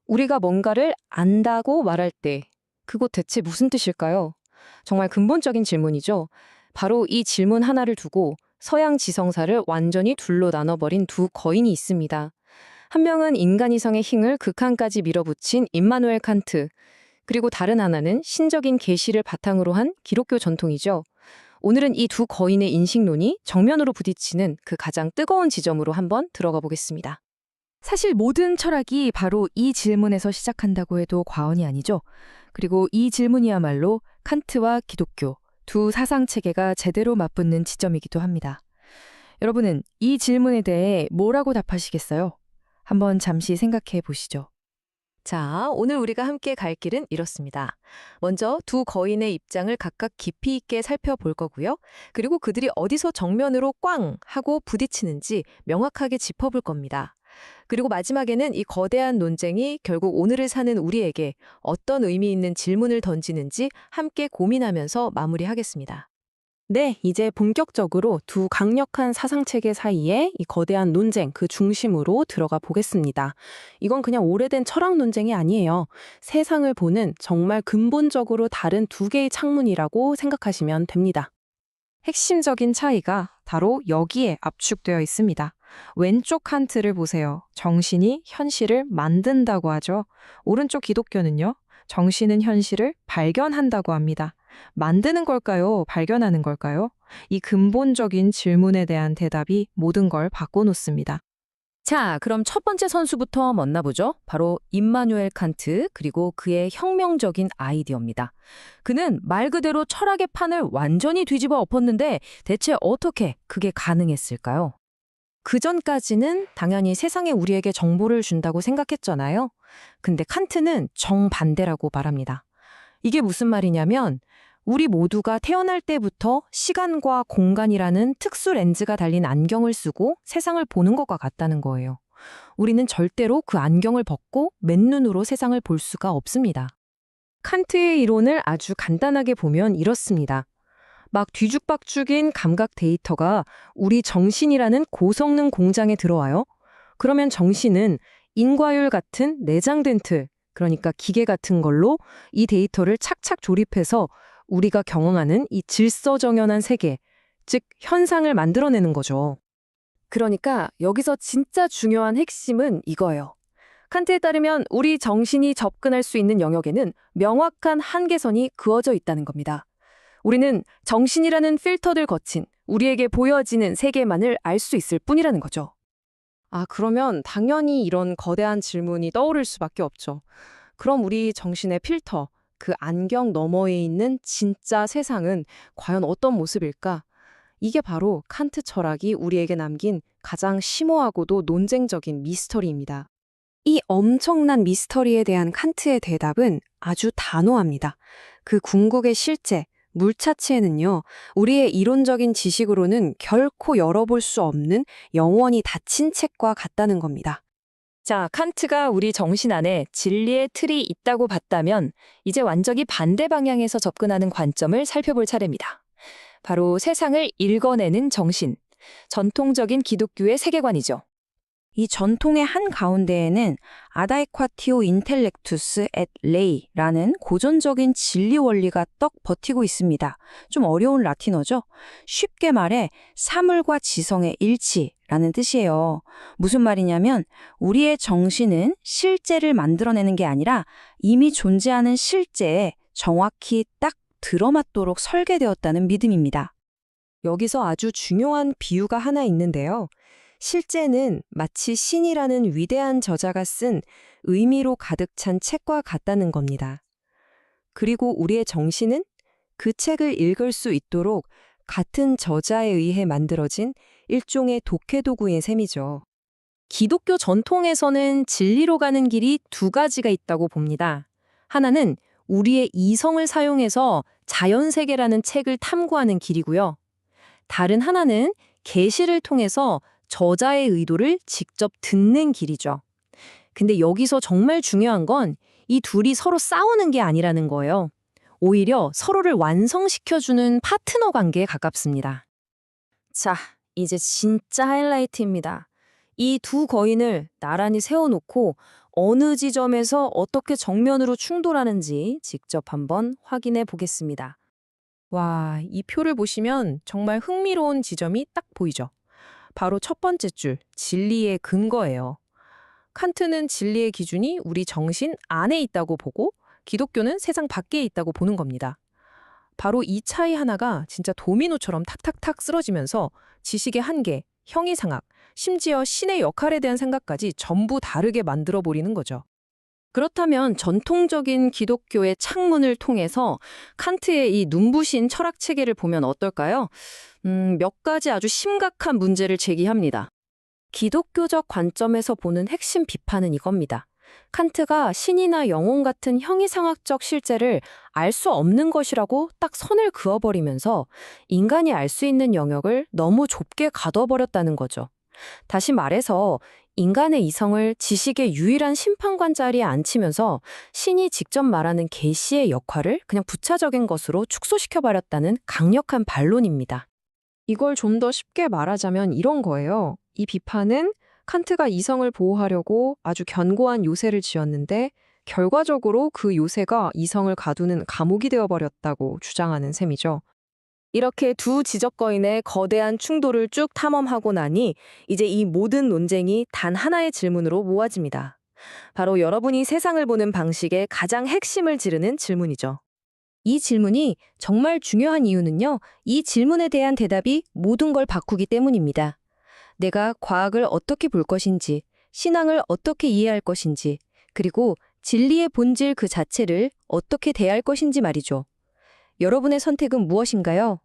우리가 뭔가를 안다고 말할 때 그곳 대체 무슨 뜻일까요? 정말 근본적인 질문이죠. 바로 이 질문 하나를 두고 서양 지성사를 완전히 둘로 나눠버린 두 거인이 있습니다. 한 명은 인간이성의 힘을 극한까지 밀어붙인 임마누엘 칸트, 그리고 다른 하나는 신적인 계시를 바탕으로 한 기독교 전통이죠. 오늘은 이 두 거인의 인식론이 정면으로 부딪히는 그 가장 뜨거운 지점으로 한번 들어가 보겠습니다. 사실 모든 철학이 바로 이 질문에서 시작한다고 해도 과언이 아니죠. 그리고 이 질문이야말로 칸트와 기독교 두 사상 체계가 제대로 맞붙는 지점이기도 합니다. 여러분은 이 질문에 대해 뭐라고 답하시겠어요? 한번 잠시 생각해 보시죠. 자, 오늘 우리가 함께 갈 길은 이렇습니다. 먼저 두 거인의 입장을 각각 깊이 있게 살펴볼 거고요. 그리고 그들이 어디서 정면으로 꽝 하고 부딪히는지 명확하게 짚어볼 겁니다. 그리고 마지막에는 이 거대한 논쟁이 결국 오늘을 사는 우리에게 어떤 의미 있는 질문을 던지는지 함께 고민하면서 마무리하겠습니다. 네, 이제 본격적으로 두 강력한 사상체계 사이에 이 거대한 논쟁 그 중심으로 들어가 보겠습니다. 이건 그냥 오래된 철학 논쟁이 아니에요. 세상을 보는 정말 근본적으로 다른 두 개의 창문이라고 생각하시면 됩니다. 핵심적인 차이가 바로 여기에 압축되어 있습니다. 왼쪽 칸트를 보세요. 정신이 현실을 만든다고 하죠. 오른쪽 기독교는요. 정신은 현실을 발견한다고 합니다. 만드는 걸까요? 발견하는 걸까요? 이 근본적인 질문에 대한 대답이 모든 걸 바꿔놓습니다. 자, 그럼 첫 번째 선수부터 만나보죠. 바로 임마누엘 칸트, 그리고 그의 혁명적인 아이디어입니다. 그는 말 그대로 철학의 판을 완전히 뒤집어 엎었는데 대체 어떻게 그게 가능했을까요? 그 전까지는 당연히 세상에 우리에게 정보를 준다고 생각했잖아요. 근데 칸트는 정반대라고 말합니다. 이게 무슨 말이냐면 우리 모두가 태어날 때부터 시간과 공간이라는 특수 렌즈가 달린 안경을 쓰고 세상을 보는 것과 같다는 거예요. 우리는 절대로 그 안경을 벗고 맨눈으로 세상을 볼 수가 없습니다. 칸트의 이론을 아주 간단하게 보면 이렇습니다. 막 뒤죽박죽인 감각 데이터가 우리 정신이라는 고성능 공장에 들어와요. 그러면 정신은 인과율 같은 내장된 틀, 그러니까 기계 같은 걸로 이 데이터를 착착 조립해서 우리가 경험하는 이 질서정연한 세계, 즉 현상을 만들어내는 거죠. 그러니까 여기서 진짜 중요한 핵심은 이거예요. 칸트에 따르면 우리 정신이 접근할 수 있는 영역에는 명확한 한계선이 그어져 있다는 겁니다. 우리는 정신이라는 필터를 거친 우리에게 보여지는 세계만을 알 수 있을 뿐이라는 거죠. 아, 그러면 당연히 이런 거대한 질문이 떠오를 수밖에 없죠. 그럼 우리 정신의 필터, 그 안경 너머에 있는 진짜 세상은 과연 어떤 모습일까? 이게 바로 칸트 철학이 우리에게 남긴 가장 심오하고도 논쟁적인 미스터리입니다. 이 엄청난 미스터리에 대한 칸트의 대답은 아주 단호합니다. 그 궁극의 실제, 물자체는요, 우리의 이론적인 지식으로는 결코 열어볼 수 없는 영원히 닫힌 책과 같다는 겁니다. 자, 칸트가 우리 정신 안에 진리의 틀이 있다고 봤다면 이제 완전히 반대 방향에서 접근하는 관점을 살펴볼 차례입니다. 바로 세상을 읽어내는 정신, 전통적인 기독교의 세계관이죠. 이 전통의 한 가운데에는 아다에콰티오 인텔렉투스 앳 레이라는 고전적인 진리 원리가 떡 버티고 있습니다. 좀 어려운 라틴어죠? 쉽게 말해 사물과 지성의 일치라는 뜻이에요. 무슨 말이냐면 우리의 정신은 실제를 만들어내는 게 아니라 이미 존재하는 실제에 정확히 딱 들어맞도록 설계되었다는 믿음입니다. 여기서 아주 중요한 비유가 하나 있는데요. 실제는 마치 신이라는 위대한 저자가 쓴 의미로 가득 찬 책과 같다는 겁니다. 그리고 우리의 정신은 그 책을 읽을 수 있도록 같은 저자에 의해 만들어진 일종의 독해도구인 셈이죠. 기독교 전통에서는 진리로 가는 길이 두 가지가 있다고 봅니다. 하나는 우리의 이성을 사용해서 자연세계라는 책을 탐구하는 길이고요. 다른 하나는 계시를 통해서 저자의 의도를 직접 듣는 길이죠. 근데 여기서 정말 중요한 건 이 둘이 서로 싸우는 게 아니라는 거예요. 오히려 서로를 완성시켜주는 파트너 관계에 가깝습니다. 자, 이제 진짜 하이라이트입니다. 이 두 거인을 나란히 세워놓고 어느 지점에서 어떻게 정면으로 충돌하는지 직접 한번 확인해 보겠습니다. 와, 이 표를 보시면 정말 흥미로운 지점이 딱 보이죠. 바로 첫 번째 줄, 진리의 근거예요. 칸트는 진리의 기준이 우리 정신 안에 있다고 보고 기독교는 세상 밖에 있다고 보는 겁니다. 바로 이 차이 하나가 진짜 도미노처럼 탁탁탁 쓰러지면서 지식의 한계, 형이상학, 심지어 신의 역할에 대한 생각까지 전부 다르게 만들어버리는 거죠. 그렇다면 전통적인 기독교의 창문을 통해서 칸트의 이 눈부신 철학 체계를 보면 어떨까요? 몇 가지 아주 심각한 문제를 제기합니다. 기독교적 관점에서 보는 핵심 비판은 이겁니다. 칸트가 신이나 영혼 같은 형이상학적 실제를 알 수 없는 것이라고 딱 선을 그어버리면서 인간이 알 수 있는 영역을 너무 좁게 가둬버렸다는 거죠. 다시 말해서 인간의 이성을 지식의 유일한 심판관 자리에 앉히면서 신이 직접 말하는 계시의 역할을 그냥 부차적인 것으로 축소시켜버렸다는 강력한 반론입니다. 이걸 좀 더 쉽게 말하자면 이런 거예요. 이 비판은 칸트가 이성을 보호하려고 아주 견고한 요새를 지었는데 결과적으로 그 요새가 이성을 가두는 감옥이 되어버렸다고 주장하는 셈이죠. 이렇게 두 지적거인의 거대한 충돌을 쭉 탐험하고 나니 이제 이 모든 논쟁이 단 하나의 질문으로 모아집니다. 바로 여러분이 세상을 보는 방식의 가장 핵심을 지르는 질문이죠. 이 질문이 정말 중요한 이유는요, 이 질문에 대한 대답이 모든 걸 바꾸기 때문입니다. 내가 과학을 어떻게 볼 것인지, 신앙을 어떻게 이해할 것인지, 그리고 진리의 본질 그 자체를 어떻게 대할 것인지 말이죠. 여러분의 선택은 무엇인가요?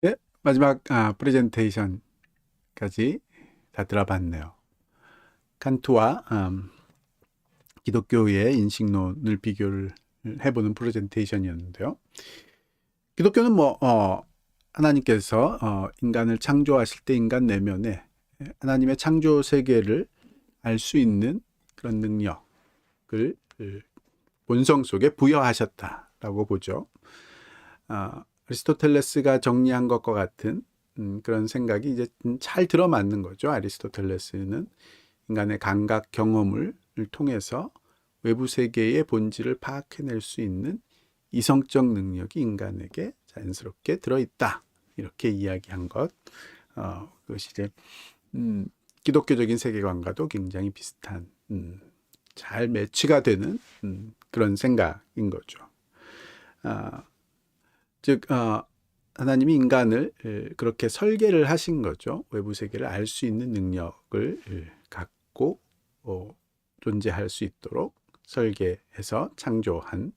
네, 마지막 프레젠테이션까지 다 들어봤네요. 칸트와 기독교의 인식론을 비교를 해보는 프레젠테이션이었는데요. 기독교는 하나님께서 인간을 창조하실 때 인간 내면에 하나님의 창조 세계를 알 수 있는 그런 능력을 본성 속에 부여하셨다라고 보죠. 아리스토텔레스가 정리한 것과 같은 그런 생각이 이제 잘 들어맞는 거죠. 아리스토텔레스는 인간의 감각 경험을 통해서 외부 세계의 본질을 파악해낼 수 있는 이성적 능력이 인간에게 자연스럽게 들어있다. 이렇게 이야기한 것. 그것이 이제 기독교적인 세계관과도 굉장히 비슷한, 잘 매치가 되는 그런 생각인 거죠. 즉 하나님이 인간을 그렇게 설계를 하신 거죠. 외부 세계를 알 수 있는 능력을 갖고 존재할 수 있도록 설계해서 창조한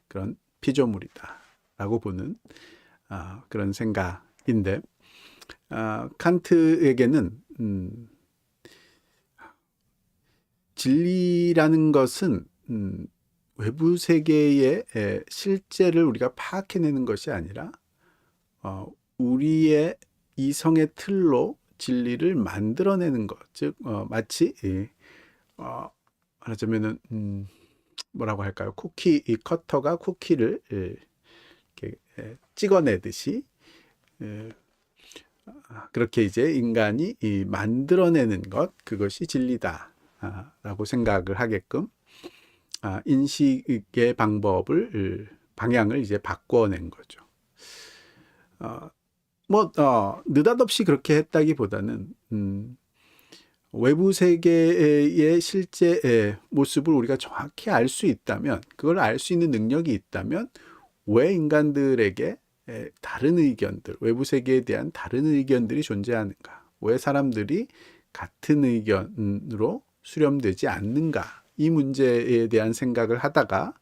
그런 피조물이다라고 보는 그런 생각인데, 칸트에게는 진리라는 것은 외부 세계의 실제를 우리가 파악해내는 것이 아니라 우리의 이성의 틀로 진리를 만들어내는 것, 즉 마치 말하자면은 뭐라고 할까요? 이 커터가 쿠키를 이렇게 찍어내듯이 그렇게 이제 인간이 만들어내는 것, 그것이 진리다라고 생각을 하게끔 인식의 방향을 이제 바꿔낸 거죠. 느닷없이 그렇게 했다기보다는 외부 세계의 실제 모습을 우리가 정확히 알 수 있다면, 그걸 알 수 있는 능력이 있다면 왜 인간들에게 다른 의견들, 외부 세계에 대한 다른 의견들이 존재하는가? 왜 사람들이 같은 의견으로 수렴되지 않는가? 이 문제에 대한 생각을 하다가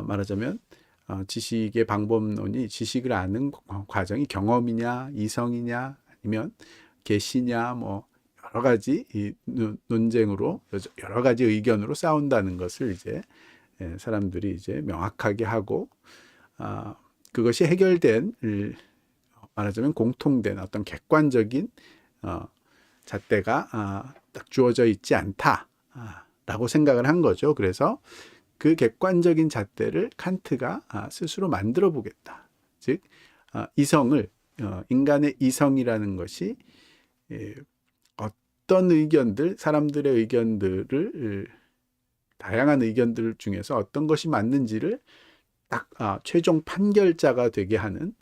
말하자면 지식의 방법론이 지식을 아는 과정이 경험이냐, 이성이냐, 아니면 계시냐, 여러 가지 이 논쟁으로 여러 가지 의견으로 싸운다는 것을 이제 사람들이 이제 명확하게 하고 그것이 해결된 말하자면 공통된 어떤 객관적인 잣대가 딱 주어져 있지 않다라고 생각을 한 거죠. 그래서 그 객관적인 잣대를 칸트가 스스로 만들어 보겠다. 즉 인간의 이성이라는 것이 어떤 의견들, 사람들의 의견들을 다양한 의견들 중에서 어떤 것이 맞는지를 딱 최종 판결자가 되게 하는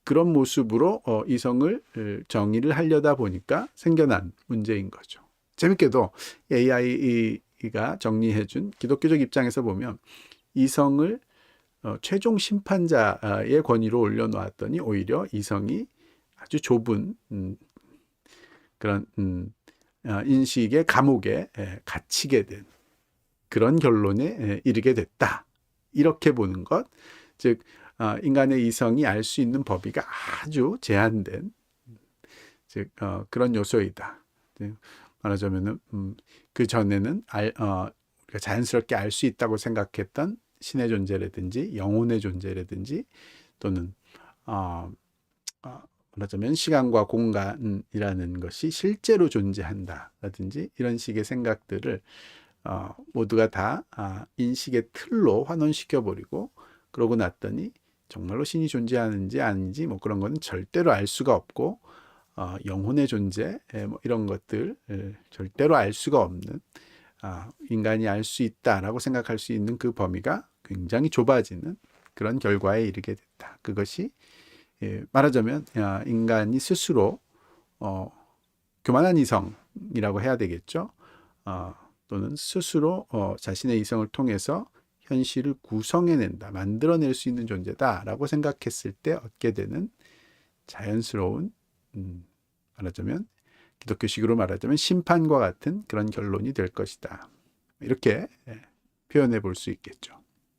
그런 모습으로 이성을 정의를 하려다 보니까 생겨난 문제인 거죠. 재밌게도 AI가 정리해준 기독교적 입장에서 보면 이성을 최종 심판자의 권위로 올려놓았더니 오히려 이성이 아주 좁은 그런 인식의 감옥에 갇히게 된 그런 결론에 이르게 됐다. 이렇게 보는 것, 즉 인간의 이성이 알 수 있는 범위가 아주 제한된 즉 그런 요소이다. 말하자면은 그 전에는 우리가 자연스럽게 알 수 있다고 생각했던 신의 존재라든지 영혼의 존재라든지 또는 말하자면 시간과 공간이라는 것이 실제로 존재한다라든지 이런 식의 생각들을 모두가 다 인식의 틀로 환원시켜버리고 그러고 났더니 정말로 신이 존재하는지 아닌지 뭐 그런 거는 절대로 알 수가 없고 영혼의 존재 뭐 이런 것들 절대로 알 수가 없는 인간이 알 수 있다라고 생각할 수 있는 그 범위가 굉장히 좁아지는 그런 결과에 이르게 됐다. 그것이 말하자면 인간이 스스로 교만한 이성이라고 해야 되겠죠. 또는 스스로 자신의 이성을 통해서 현실을 구성해낸다, 만들어낼 수 있는 존재다라고 생각했을 때 얻게 되는 자연스러운 말하자면 기독교식으로 말하자면 심판과 같은 그런 결론이 될 것이다. 이렇게 표현해 볼 수 있겠죠.